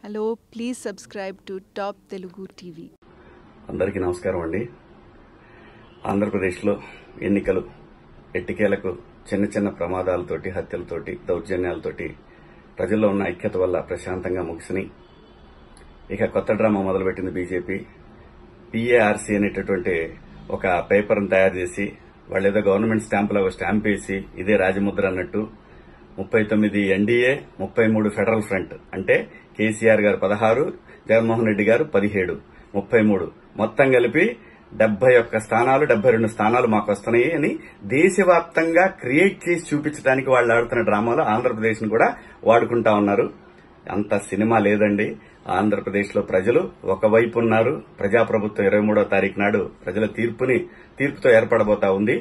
Hello please subscribe to top Telugu TV. అందరికీ నమస్కారం అండి. ఆంధ్రప్రదేశ్లో ఎన్నికలు ఎట్టికేలకు చిన్న చిన్న ప్రమాదాలతోటి, హత్యలతోటి, దౌర్జన్యాలతోటి ప్రజల్లో ఉన్న ఐక్యత వల్ల ప్రశాంతంగా ముగిసినాయి. ఇక కొత్త డ్రామా మొదలుపెట్టింది బీజేపీ. పిఏఆర్సీ అనేటటువంటి ఒక పేపర్ను తయారు చేసి వాళ్ళు ఏదో గవర్నమెంట్ స్టాంపులో స్టాంప్ వేసి ఇదే రాజముద్ర అన్నట్టు 39 ఎన్డీఏ, 33 ఫెడరల్ ఫ్రంట్, అంటే కేసీఆర్ గారు 16, జగన్మోహన్ రెడ్డి గారు 17, 33 మొత్తం కలిపి 71 స్థానాలు, 72 స్థానాలు మాకు వస్తున్నాయి అని దేశవ్యాప్తంగా క్రియేట్ చేసి చూపించడానికి వాళ్ళు ఆడుతున్న డ్రామాలో ఆంధ్రప్రదేశ్ ను కూడా వాడుకుంటా ఉన్నారు. అంత సినిమా లేదండి. ఆంధ్రప్రదేశ్ లో ప్రజలు ఒకవైపు ఉన్నారు. ప్రజాప్రభుత్వం 23వ తారీఖు నాడు ప్రజల తీర్పుతో ఏర్పడబోతా ఉంది.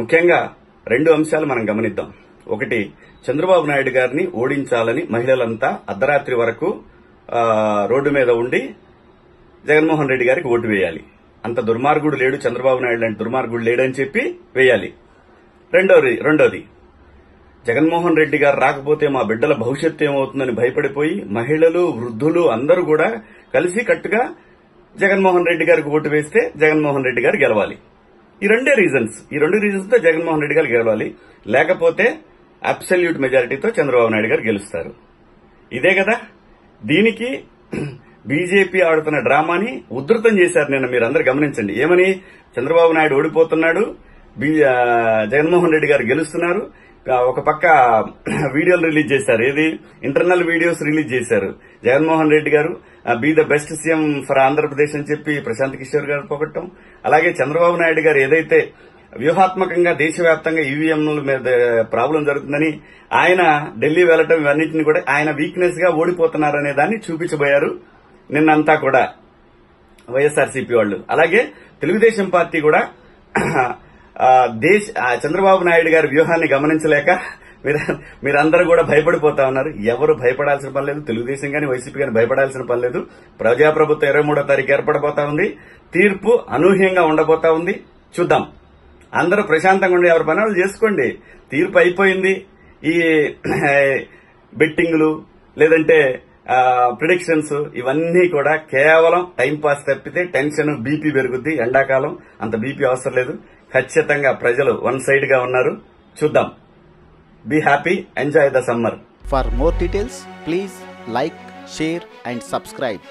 ముఖ్యంగా 2 అంశాలు మనం గమనిద్దాం. ఒకటి, చంద్రబాబు నాయుడు గారిని ఓడించాలని మహిళలంతా అర్ధరాత్రి వరకు రోడ్డు మీద ఉండి జగన్మోహన్ రెడ్డి గారికి ఓటు వేయాలి. అంత దుర్మార్గుడు లేడు, చంద్రబాబు నాయుడు లాంటి దుర్మార్గుడు లేడని చెప్పి వేయాలి. రెండోది, జగన్మోహన్ రెడ్డి గారు రాకపోతే మా బిడ్డల భవిష్యత్తు ఏమవుతుందని భయపడిపోయి మహిళలు, వృద్ధులు అందరూ కూడా కలిసి కట్టుగా జగన్మోహన్ రెడ్డి గారికి ఓటు వేస్తే జగన్మోహన్ రెడ్డి గారు గెలవాలి. ఈ రెండు రీజన్స్ తో జగన్మోహన్ రెడ్డి గారు గెలవాలి. లేకపోతే అబ్సల్యూట్ మెజారిటీతో చంద్రబాబు నాయుడు గారు గెలుస్తారు. ఇదే కదా. దీనికి బీజేపీ ఆడుతున్న డ్రామాని ఉధృతం చేశారు. నిన్న మీరందరూ గమనించండి. ఏమని? చంద్రబాబు నాయుడు ఓడిపోతున్నాడు, జగన్మోహన్ రెడ్డి గారు గెలుస్తున్నారు. ఒక పక్క వీడియోలు రిలీజ్ చేశారు. ఏది? ఇంటర్నల్ వీడియోస్ రిలీజ్ చేశారు. జగన్మోహన్ రెడ్డి గారు be the best CM for Andhra Pradesh అని చెప్పి ప్రశాంత్ కిషోర్ గారు పొగట్టం. అలాగే చంద్రబాబు నాయుడు గారు ఏదైతే వ్యూహాత్మకంగా దేశవ్యాప్తంగా ఈవీఎంల మీద ప్రాబ్లం జరుగుతుందని ఆయన ఢిల్లీ వెళ్లటం, ఇవన్నింటినీ కూడా ఆయన వీక్నెస్ గా ఓడిపోతున్నారనే దాన్ని చూపించబోయారు నిన్నంతా కూడా వైఎస్ఆర్సీపీ వాళ్ళు. అలాగే తెలుగుదేశం పార్టీ కూడా చంద్రబాబు నాయుడు గారి వ్యూహాన్ని గమనించలేక మీరందరూ కూడా భయపడిపోతా ఉన్నారు. ఎవరు భయపడాల్సిన పని లేదు. తెలుగుదేశం గాని వైసీపీ గాని భయపడాల్సిన పని లేదు. ప్రజాప్రభుత్వం 23వ తారీఖు ఏర్పడబోతా ఉంది. తీర్పు అనూహ్యంగా ఉండబోతా ఉంది. చూద్దాం. అందరూ ప్రశాంతంగా ఉండి ఎవరి పని వాళ్ళు చేసుకోండి. తీర్పు అయిపోయింది. ఈ బెట్టింగ్లు లేదంటే ప్రిడిక్షన్స్ ఇవన్నీ కూడా కేవలం టైంపాస్ తప్పితే టెన్షన్, బీపీ పెరుగుద్ది. ఎండాకాలం అంత బీపీ అవసరం లేదు. ఖచ్చితంగా ప్రజలు వన్ సైడ్ గా ఉన్నారు. చూద్దాం. Be happy, enjoy the summer. For more details, please like, share and subscribe.